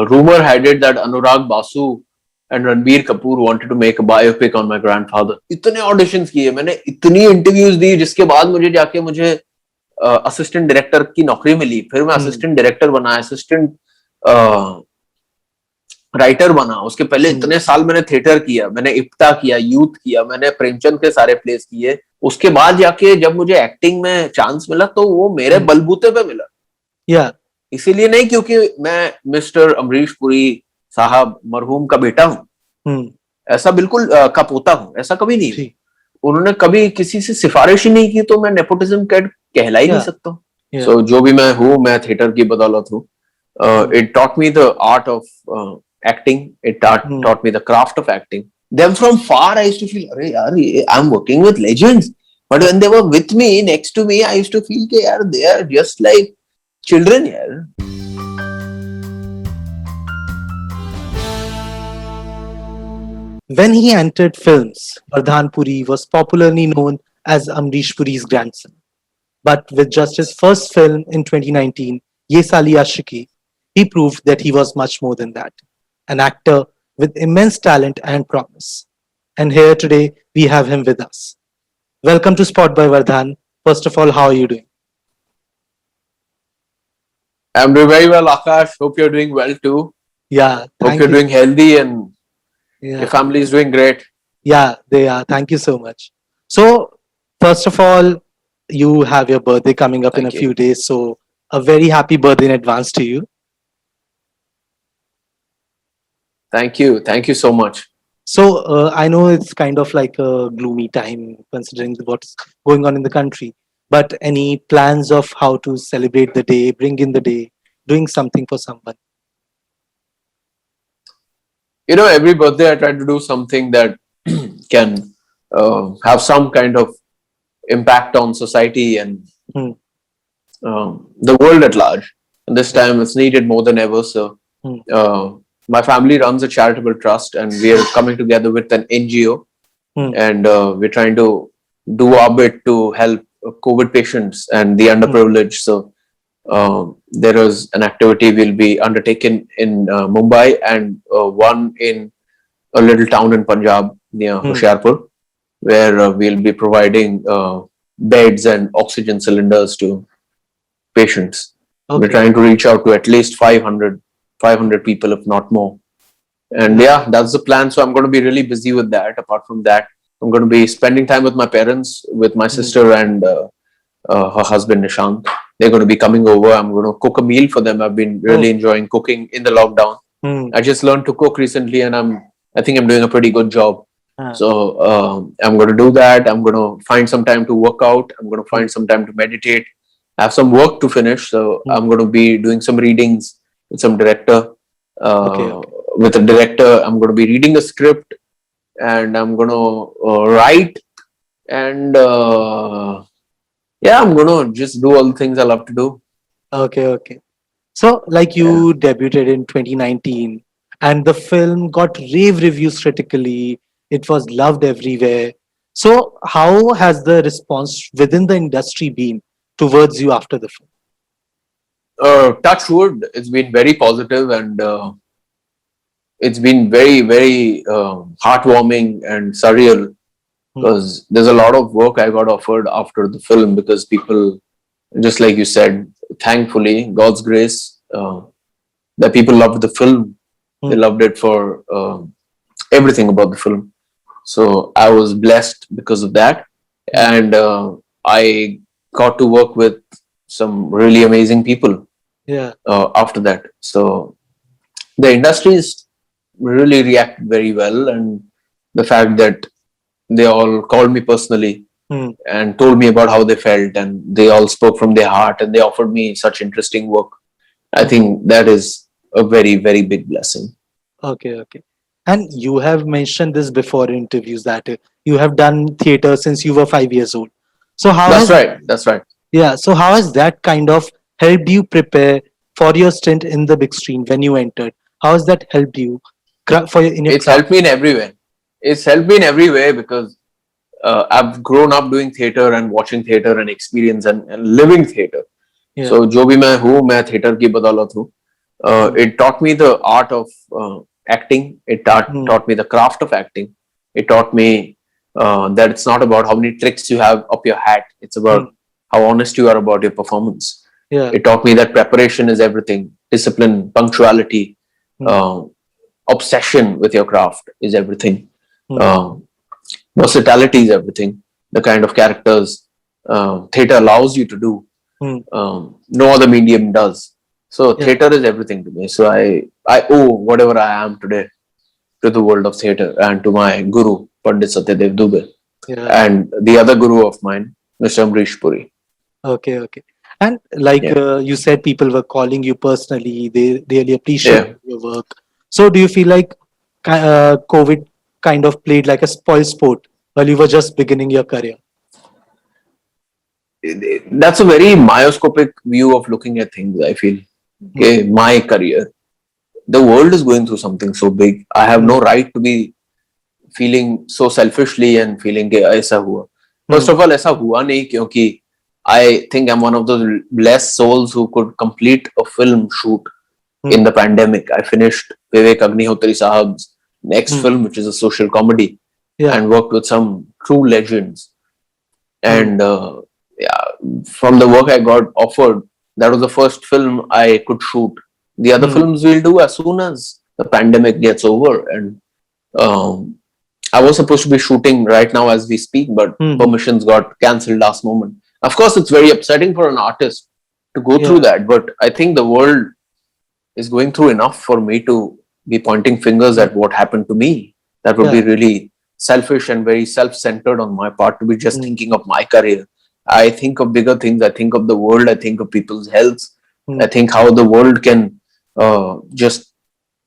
rumor had it that Anurag Basu and Ranbir Kapoor wanted to make a biopic on my grandfather. इतने auditions किए मैंने, इतनी interviews दी, जिसके बाद मुझे असिस्टेंट डायरेक्टर की नौकरी मिली. फिर मैं असिस्टेंट डायरेक्टर बना, असिस्टेंट राइटर बना. उसके पहले इतने साल मैंने थिएटर किया, मैंने इप्टा किया, यूथ किया, मैंने प्रेमचंद के सारे प्लेस किए. उसके बाद जाके जब मुझे एक्टिंग में चांस मिला तो वो मेरे बलबूते पे मिला. इसीलिए नहीं क्योंकि मैं मिस्टर अमरीश पुरी साहब मरहूम का बेटा हूं, ऐसा बिल्कुल का पोता हूं, ऐसा कभी नहीं. उन्होंने कभी किसी से सिफारिश ही नहीं की, तो मैं नेपोटिज्म कहला ही नहीं सकता. सो जो भी मैं हूं, मैं थिएटर की बदौलत हूं. It taught me the art of acting. It taught me the craft of acting. Them from far, I used to feel, "Arey yaar, I'm working with legends." But when they were with me, next to me, I used to feel that yaar, they are just like children, yaar. When he entered films, Vardhan Puri was popularly known as Amrish Puri's grandson. But with just his first film in 2019, Ye Sali Aashiki, he proved that he was much more than that. An actor with immense talent and promise. And here today, we have him with us. Welcome to Spot by Vardhan. First of all, how are you doing? I'm doing very well, Akash. Hope you're doing well too. Yeah. Hope you're doing healthy and your family is doing great. Yeah, they are. Thank you so much. So, first of all, you have your birthday coming up in a few days. So, a very happy birthday in advance to you. Thank you. Thank you so much. So, I know it's kind of like a gloomy time considering what's going on in the country. But any plans of how to celebrate the day, bring in the day, doing something for someone? You know, every birthday I try to do something that can have some kind of impact on society and the world at large. And this time it's needed more than ever. So, my family runs a charitable trust and we are coming together with an NGO and we're trying to do our bit to help COVID patients and the underprivileged. So there is an activity will be undertaken in Mumbai and one in a little town in Punjab near Hoshiarpur, where we'll be providing beds and oxygen cylinders to patients. We're trying to reach out to at least 500 people, if not more. And yeah, that's the plan. So I'm going to be really busy with that. Apart from that, I'm going to be spending time with my parents, with my sister and her husband Nishant. They're going to be coming over. I'm going to cook a meal for them. I've been really enjoying cooking in the lockdown. I just learned to cook recently and I think I'm doing a pretty good job. So I'm going to do that. I'm going to find some time to work out. I'm going to find some time to meditate. I have some work to finish. So I'm going to be doing some readings with some director. With a director, I'm going to be reading a script and I'm going to write and I'm going to just do all the things I love to do. Okay. So, like you debuted in 2019 and the film got rave reviews critically. It was loved everywhere. So, how has the response within the industry been towards you after the film? Touch wood, it's been very positive and it's been very, very heartwarming and surreal because there's a lot of work I got offered after the film because people, just like you said, thankfully, God's grace, that people loved the film. They loved it for everything about the film. So I was blessed because of that. And I got to work with some really amazing people after that. So the industries really reacted very well, and the fact that they all called me personally and told me about how they felt, and they all spoke from their heart and they offered me such interesting work. I think that is a very, very big blessing. Okay. And you have mentioned this before in interviews that you have done theater since you were 5 years old. So how That's right. Yeah. So how has that kind of helped you prepare for your stint in the big screen when you entered? How has that helped you It's helped me in every way. It's helped me in every way because I've grown up doing theater and watching theater and experience and living theater. So जो भी मैं हूँ, मैं theater की बदौलत हूँ. It taught me the art of acting. It taught me the craft of acting. It taught me that it's not about how many tricks you have up your hat. It's about how honest you are about your performance. Yeah. It taught me that preparation is everything. Discipline, punctuality, uh, obsession with your craft is everything. Uh, Versatility is everything. The kind of characters theater allows you to do, no other medium does. So Yeah. theater is everything to me. So I owe whatever I am today to the world of theater and to my guru Pandit Satyadev Dubey Yeah. and the other guru of mine, Mr. Amrish Puri. Okay. Okay. And like Yeah, you said, people were calling you personally. They really appreciate yeah. your work. So do you feel like COVID kind of played like a spoil sport while you were just beginning your career? That's a very myopic view of looking at things. I feel. Hmm. Okay, my career. The world is going through something so big. I have Hmm. no right to be feeling so selfishly and feeling कि ऐसा हुआ. First Hmm. of all, ऐसा हुआ नहीं क्योंकि I think I'm one of those blessed souls who could complete a film shoot in Hmm. the pandemic. I finished Vivek Sahab's next Hmm. film, which is a social comedy, Yeah. and worked with some true legends. Hmm. And yeah, from the work I got offered, that was the first film I could shoot. The other Hmm. films we'll do as soon as the pandemic gets over. And um, I was supposed to be shooting right now as we speak, but Hmm. permissions got cancelled last moment. Of course, it's very upsetting for an artist to go through Yeah. that, but I think the world is going through enough for me to be pointing fingers Hmm. at what happened to me. That would be Yeah. really selfish and very self-centered on my part to be just Hmm. thinking of my career. I think of bigger things. I think of the world. I think of people's health. Hmm. I think how the world can just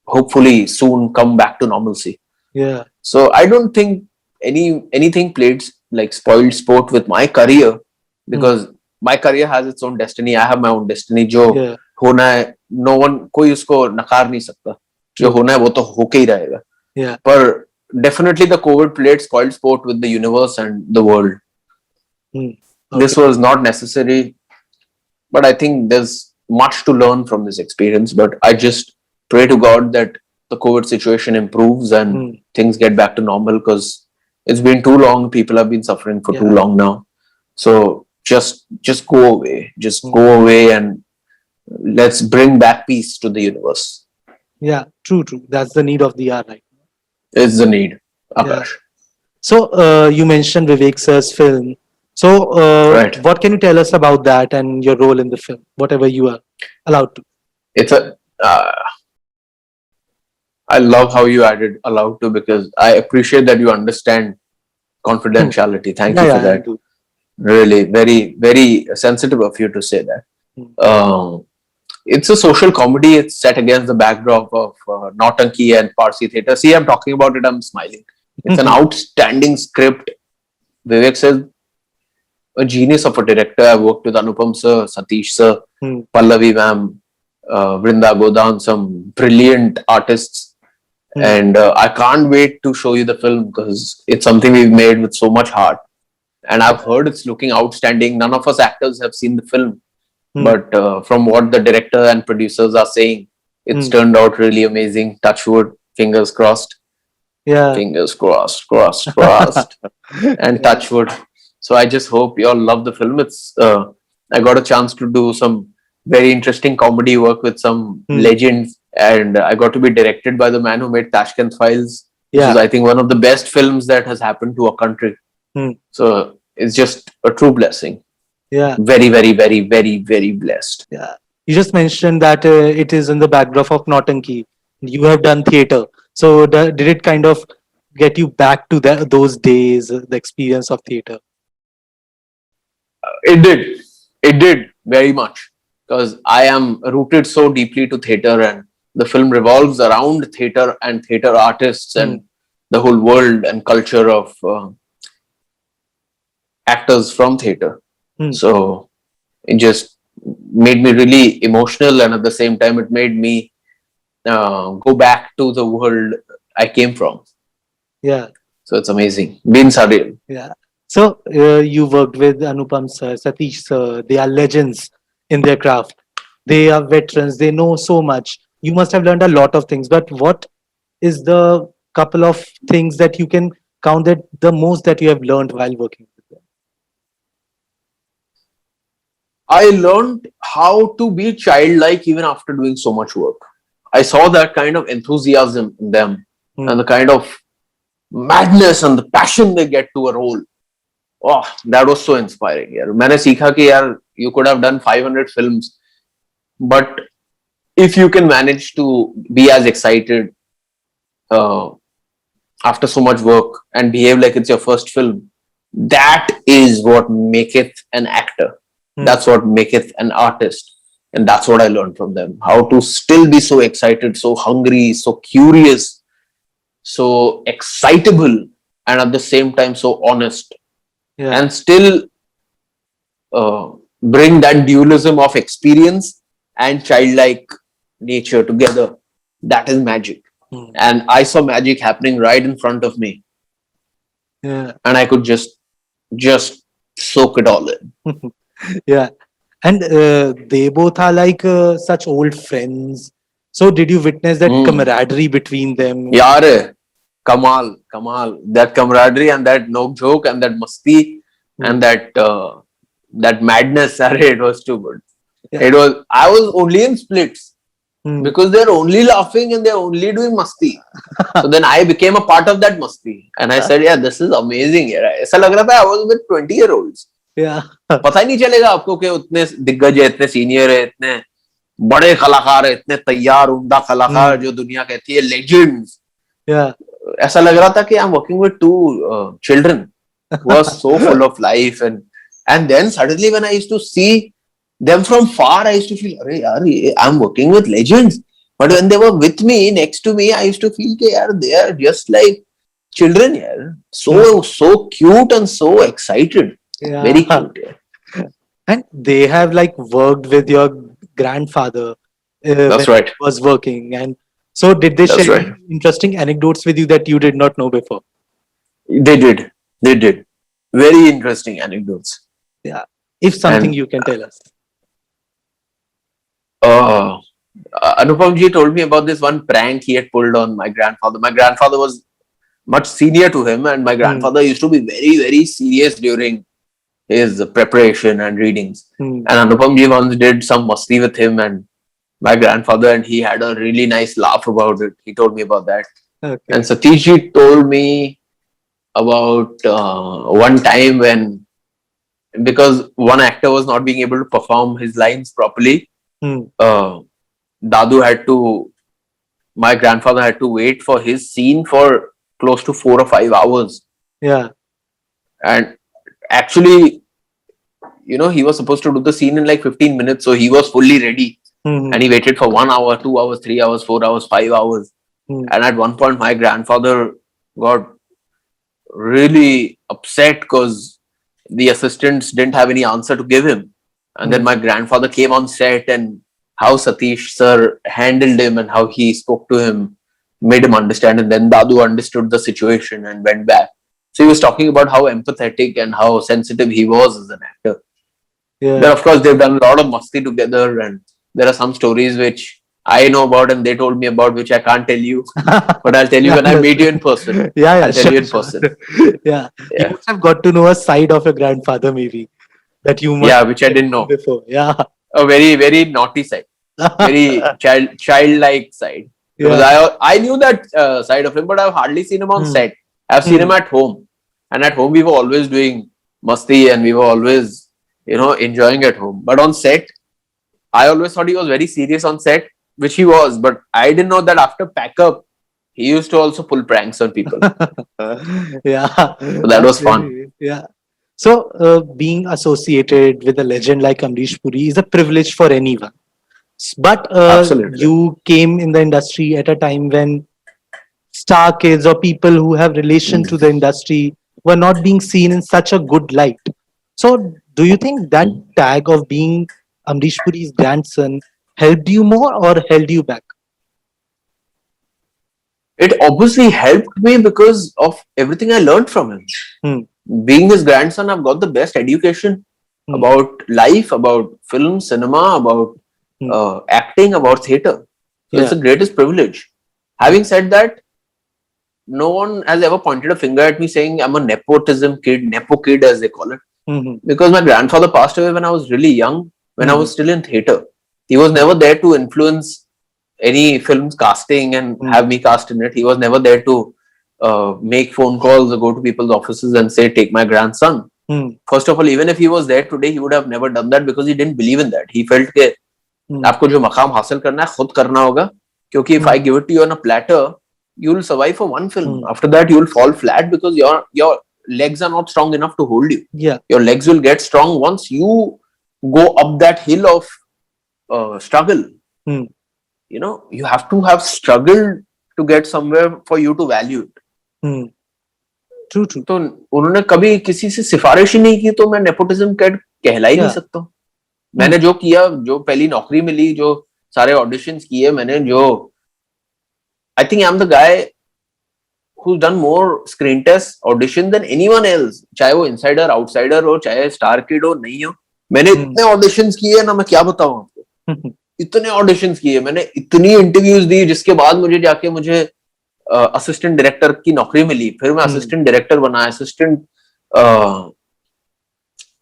hopefully soon come back to normalcy. Yeah. So I don't think anything played like spoiled sport with my career Hmm. because my career has its own destiny. I have my own destiny. जो Yeah. होना है, no one कोई उसको नकार नहीं सकता. जो True. होना है वो तो होके ही रहेगा. Yeah. पर definitely the COVID played spoiled sport with the universe and the world. Hmm. This Okay. was not necessary, but I think there's much to learn from this experience. But I just pray to God that the COVID situation improves and Hmm. things get back to normal because it's been too long. People have been suffering for too Yeah. long now. So just go away. Just Hmm. go away and let's bring back peace to the universe. Yeah. True. True. That's the need of the hour, right? It's the need, Yeah. Akash. So you mentioned Vivek Says film. So Right. what can you tell us about that and your role in the film, whatever you are allowed to? It's a. I love how you added allowed to because I appreciate that you understand Hmm. confidentiality. Thank Yeah, you for yeah, I that. do. Really, very, very sensitive of you to say that. Hmm. It's a social comedy. It's set against the backdrop of Nautanki and Parsi theatre. See, I'm talking about it. I'm smiling. It's an outstanding script. Vivek Says, a genius of a director. I worked with Anupam sir, Satish sir, Hmm. Pallavi ma'am, Vrinda Godan, some brilliant artists. Hmm. And I can't wait to show you the film because it's something we've made with so much heart. And I've Yeah. heard it's looking outstanding. None of us actors have seen the film, Hmm. but from what the director and producers are saying, it's Hmm. turned out really amazing. Touch wood, fingers crossed, Yeah. fingers crossed, crossed, crossed, and Yeah. touch wood. So I just hope you all love the film. It's I got a chance to do some very interesting comedy work with some Hmm. legends, and I got to be directed by the man who made Tashkent Files, which is Yeah. I think one of the best films that has happened to a country. Hmm. So it's just a true blessing. Yeah. Very, very, very, very, very blessed. Yeah. You just mentioned that it is in the backdrop of Nautanki. You have done theater. So did it kind of get you back to those days, the experience of theater? It did. It did very much because I am rooted so deeply to theater, and the film revolves around theater and theater artists Hmm. and the whole world and culture of actors from theater. Hmm. So it just made me really emotional, and at the same time, it made me go back to the world I came from. Yeah. So it's amazing. Been surreal. Yeah. So you worked with Anupam sir, Satish sir. They are legends in their craft. They are veterans. They know so much. you must have learned a lot of things. But what is the couple of things that you can count that the most that you have learned while working with them? I learned how to be childlike even after doing so much work. I saw that kind of enthusiasm in them and the kind of madness and the passion they get to a role. Oh, that was so inspiring. यार मैंने सीखा कि यार you could have done 500 films, but if you can manage to be as excited uh, after so much work and behave like it's your first film, that is what maketh an actor. That's what maketh an artist. And that's what I learned from them. How to still be so excited, so hungry, so curious, so excitable, and at the same time so honest. Yeah. And still bring that dualism of experience and childlike nature together. That is magic. And I saw magic happening right in front of me. Yeah. And I could just soak it all in. Yeah. And they both are like such old friends. So did you witness that camaraderie between them? Yaar, Kamal. That camaraderie and that no joke and that masti and that madness, it was too good. Yeah. I was only in splits because they're only laughing and they're only doing masti. So then I became a part of that masti. And I said, yeah, this is amazing. ऐसा लग रहा था I was with 20-year-olds. Yeah. पता ही नहीं चलेगा आपको कि उतने दिग्गज है, इतने सीनियर है, इतने बड़े कलाकार है, इतने तैयार उम्दा कलाकार जो दुनिया कहती है लेजेंड्स. Yeah. ऐसा लग रहा था कि I'm working with two children who are so full of life, and then suddenly when I used to see them from far, I used to feel, अरे यार, I'm working with legends. But when they were with me, next to me, I used to feel कि यार, they are just like children, यार. So cute and so excited. Yeah. Very cute. Yeah. And they have like worked with your grandfather That's when right. he was working. And so did they That's share right. any interesting anecdotes with you that you did not know before? They did. Very interesting anecdotes. Yeah. If something And you can tell us. Anupam ji told me about this one prank he had pulled on my grandfather. My grandfather was much senior to him, and my grandfather used to be very, very serious during his preparation and readings. And Anupam ji once did some masti with him and my grandfather, and he had a really nice laugh about it. He told me about that. Okay. And Satish ji told me about one time when, because one actor was not being able to perform his lines properly, my grandfather had to wait for his scene for close to 4 or 5 hours. Yeah. And actually, he was supposed to do the scene in like 15 minutes, so he was fully ready. And he waited for 1 hour, 2 hours, 3 hours, 4 hours, 5 hours. And at one point, my grandfather got really upset because the assistants didn't have any answer to give him. And then my grandfather came on set, and how Satish sir handled him and how he spoke to him made him understand. And then Dadu understood the situation and went back. So he was talking about how empathetic and how sensitive he was as an actor. Yeah. Then, of course, they've done a lot of masti together, and there are some stories which I know about and they told me about, which I can't tell you, but I'll tell you when I meet you in person. Yeah, I'll tell you in person. Yeah. You must have got to know a side of your grandfather, maybe, that you must which I didn't know. before. Yeah. A very, very naughty side, very childlike side. Because I knew that side of him, but I've hardly seen him on set. I've seen him at home, and at home we were always doing masti and we were always, enjoying at home. But on set, I always thought he was very serious on set, which he was. But I didn't know that after pack up, he used to also pull pranks on people. Yeah. So that was fun. Yeah. So being associated with a legend like Amrish Puri is a privilege for anyone. But Absolutely. you came in the industry at a time when star kids or people who have relation to the industry were not being seen in such a good light. So do you think that tag of being Amrish Puri's grandson helped you more or held you back? It obviously helped me because of everything I learned from him. Being his grandson, I've got the best education about life, about film, cinema, about acting, about theatre. So it's the greatest privilege. Having said that, no one has ever pointed a finger at me saying I'm a nepo kid as they call it. Because my grandfather passed away when I was really young, when I was still in theatre. He was never there to influence any film's casting and have me cast in it. He was never there to make phone calls or go to people's offices and say, take my grandson. First of all, even if he was there today, he would have never done that because he didn't believe in that. He felt that आपको जो मकाम हासिल करना है खुद करना होगा क्योंकि if I give it to you on a platter, you will survive for one film. After that, you will fall flat because your legs are not strong enough to hold you. Yeah. Your legs will get strong once you go up that hill of struggle. You know, you have to have struggled to get somewhere for you to value it. True, true. तो उन्होंने कभी किसी से सिफारिश ही नहीं की तो मैं नेपोटिज्म कहला ही नहीं सकता. मैंने जो किया, जो पहली नौकरी मिली, जो सारे ऑडिशंस किए मैंने, जो I think I'm the guy who's done more screen test audition than anyone else. चाहे वो insider, outsider हो, चाहे star kid हो, नहीं हो. मैंने इतने auditions किए ना, मैं क्या बताऊं आपको. इतने auditions किए, मैंने इतनी interviews दी, जिसके बाद मुझे असिस्टेंट डायरेक्टर की नौकरी मिली. फिर मैं असिस्टेंट डायरेक्टर बना, असिस्टेंट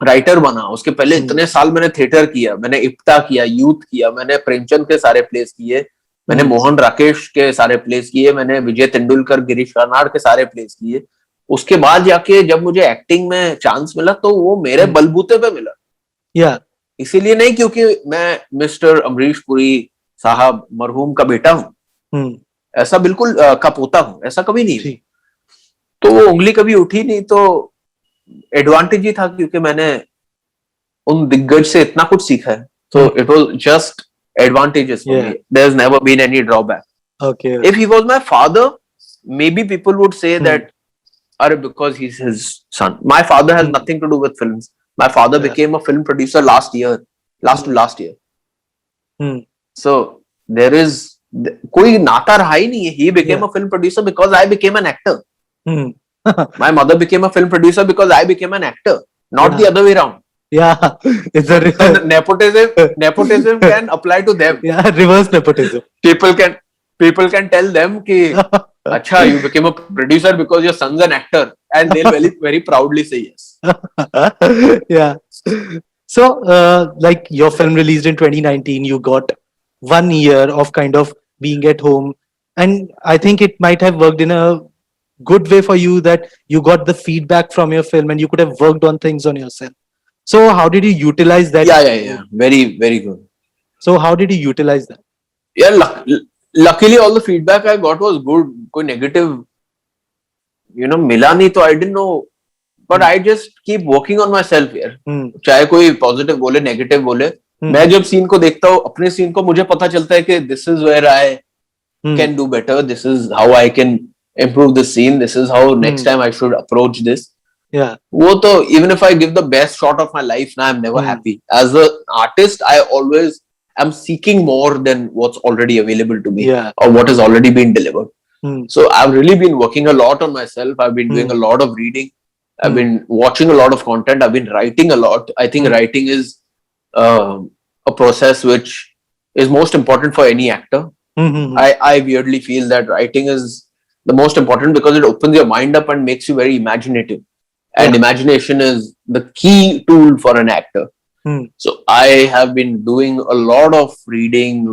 राइटर बना. उसके पहले इतने साल मैंने थिएटर किया, मैंने इप्टा किया, यूथ किया, मैंने प्रेमचंद के सारे प्लेस किए, मैंने मोहन राकेश के सारे प्लेस किए, मैंने विजय तेंदुलकर, गिरीश कर्नाड के सारे प्लेस किए. उसके बाद जाके जब मुझे एक्टिंग में चांस मिला तो वो मेरे बलबूते पे मिला. इसीलिए नहीं क्योंकि मैं मिस्टर अमरीश पुरी साहब मरहूम का बेटा हूँ. ऐसा बिल्कुल का पोता हूँ, ऐसा कभी नहीं. तो वो उंगली कभी उठी नहीं. तो एडवांटेज ही था क्योंकि मैंने उन दिग्गज से इतना कुछ सीखा है. तो it was just advantages for me. There's never been any drawback. Okay. If he was my father, maybe people would say that because he's his son. My father has nothing to do with films. My father became a film producer last to last year. So there is कोई नाता रहा ही नहीं है. He became a film producer because I became an actor. My mother became a film producer because I became an actor, not the other way around. Yeah, it's a nepotism can apply to them. Yeah, reverse nepotism. People can tell them कि अच्छा, you became a producer because your son's an actor, and they'll very proudly say yes. Yeah. So, like your film released in 2019, you got 1 year of kind of being at home, and I think it might have worked in a good way for you that you got the feedback from your film and you could have worked on things on yourself. So how did you utilize that? Yeah. Very, very good. So how did you utilize that? Yeah, luckily all the feedback I got was good. कोई negative, मिला नहीं तो I didn't know. But I just keep working on myself here. चाहे कोई positive बोले, negative बोले. मैं जब scene को देखता हूँ, अपने scene को मुझे पता चलता है कि this is where I can do better. This is how I can improve the scene. This is how next time I should approach this. Yeah. वो तो even if I give the best shot of my life, now I'm never happy. As an artist, I always am seeking more than what's already available to me or what has already been delivered. So I've really been working a lot on myself. I've been doing a lot of reading. I've been watching a lot of content. I've been writing a lot. I think writing is a process which is most important for any actor. I weirdly feel that writing is the most important because it opens your mind up and makes you very imaginative. And imagination is the key tool for an actor. So I have been doing a lot of reading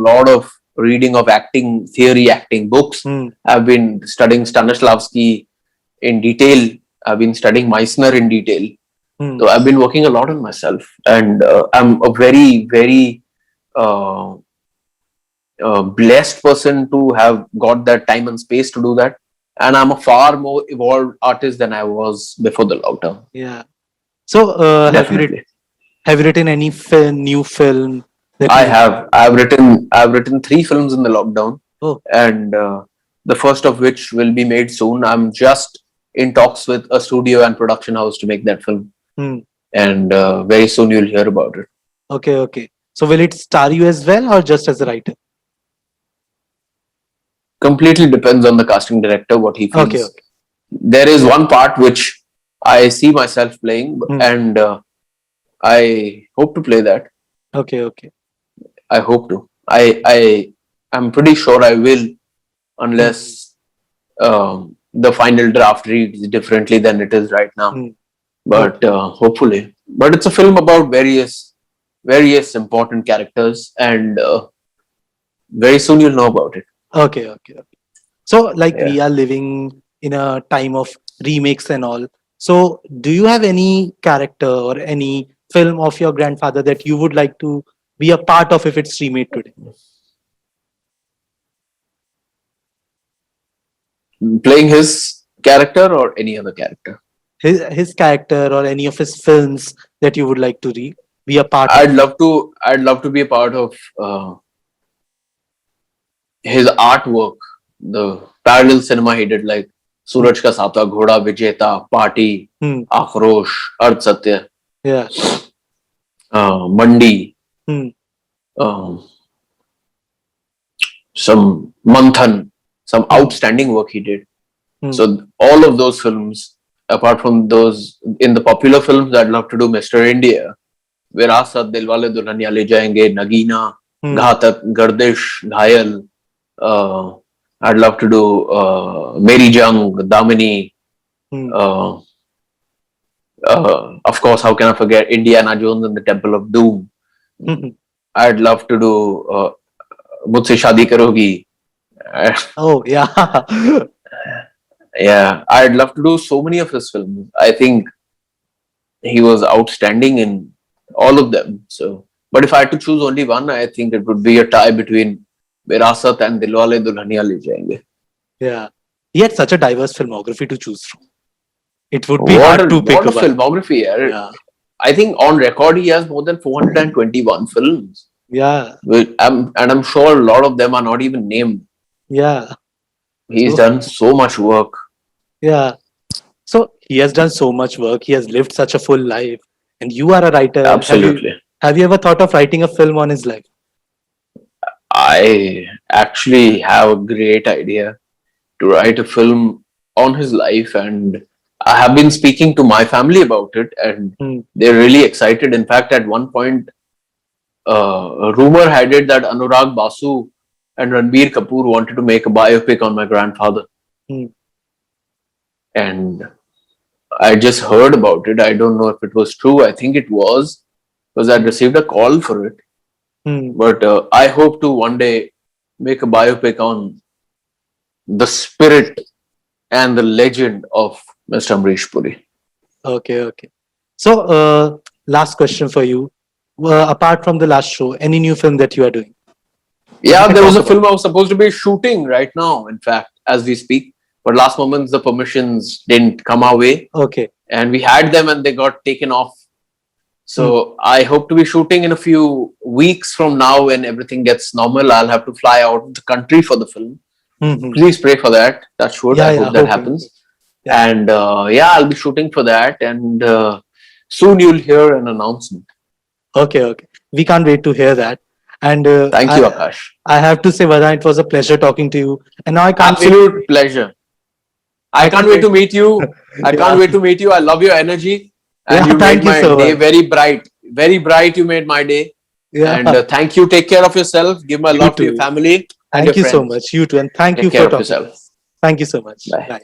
of acting theory, acting books. I've been studying Stanislavski in detail. I've been studying Meissner in detail. So I've been working a lot on myself, and I'm a very, very blessed person to have got that time and space to do that. And I'm a far more evolved artist than I was before the lockdown. Yeah. So have you written any new film? I have. I've written 3 films in the lockdown. And the first of which will be made soon. I'm just in talks with a studio and production house to make that film. And very soon you'll hear about it. Okay. So will it star you as well or just as a writer? Completely depends on the casting director, what he feels. Okay. There is one part which I see myself playing, and I hope to play that. Okay. I hope to. I I'm pretty sure I will, unless the final draft reads differently than it is right now. Hmm. But hopefully, but it's a film about various important characters, and very soon you'll know about it. Okay, okay, okay. So, like, Yeah. we are living in a time of remakes and all. So, do you have any character or any film of your grandfather that you would like to be a part of if it's remade today? Playing his character or any other character. His character or any of his films that you would like to be a part I'd of? love to. I'd love to be a part of his artwork, the parallel cinema he did, like Suraj Ka Satwa Ghoda, Vijeta, Party, Hmm. Akrosh, Ard Satya, Yeah. Mandi, Hmm. some Manthan, some Hmm. outstanding work he did. Hmm. So all of those films, apart from those in the popular films, I'd love to do Mr. India, Virasat, Dilwale Dulhania Le Jayenge, Nagina, Hmm. Ghatak, Gardish, Ghayal. Uh, I'd love to do Mary Jung, Damini. Hmm. Of course, how can I forget Indiana Jones and the Temple of Doom? Hmm. I'd love to do Mujhse Shaadi Karogi. Oh, yeah. Yeah, I'd love to do so many of his films. I think he was outstanding in all of them. So, but if I had to choose only one, I think it would be a tie between Virasat and Dilwale Dulhania Le Jayenge. Yeah. He had such a diverse filmography to choose from. It would be What hard a to pick what a one. filmography! Yeah. I think on record he has more than 421 films, Yeah. and I'm sure a lot of them are not even named. Yeah. He's So, done so much work. yeah. So he has done so much work. He has lived such a full life. And you are a writer. Absolutely. Have you ever thought of writing a film on his life? I actually have a great idea to write a film on his life, and I have been speaking to my family about it, and Hmm. they're really excited. In fact, at one point, a rumor had it that Anurag Basu and Ranbir Kapoor wanted to make a biopic on my grandfather, Hmm. and I just heard about it. I don't know if it was true. I think it was because I'd received a call for it. Hmm. But I hope to one day make a biopic on the spirit and the legend of Mr. Amrish Puri. Okay, okay. So, last question for you. Apart from the last show, any new film that you are doing? That you Yeah, can there was talk a about? film I was supposed to be shooting right now, in fact, as we speak. But last moment, the permissions didn't come our way, Okay. and we had them and they got taken off. So I hope to be shooting in a few weeks from now when everything gets normal. I'll have to fly out of the country for the film. Hmm. Please pray for that. Touch wood. Yeah, I yeah. hope that Hoping. happens. Yeah. And yeah, I'll be shooting for that. And soon you'll hear an announcement. Okay, okay. We can't wait to hear that. And Thank you, Akash. I have to say, Vardhan, it was a pleasure talking to you. And now I can't wait. Absolute pleasure. I can't wait to meet you. I Yeah. can't wait to meet you. I love your energy. And Yeah, you made thank you my so day much. very bright. Very bright, you made my day. Yeah. And thank you. Take care of yourself. Give my You love to your too. family and Thank your you so friends. much. You too. And thank Take you care for of talking to yourself. us. Thank you so much. Bye. Bye.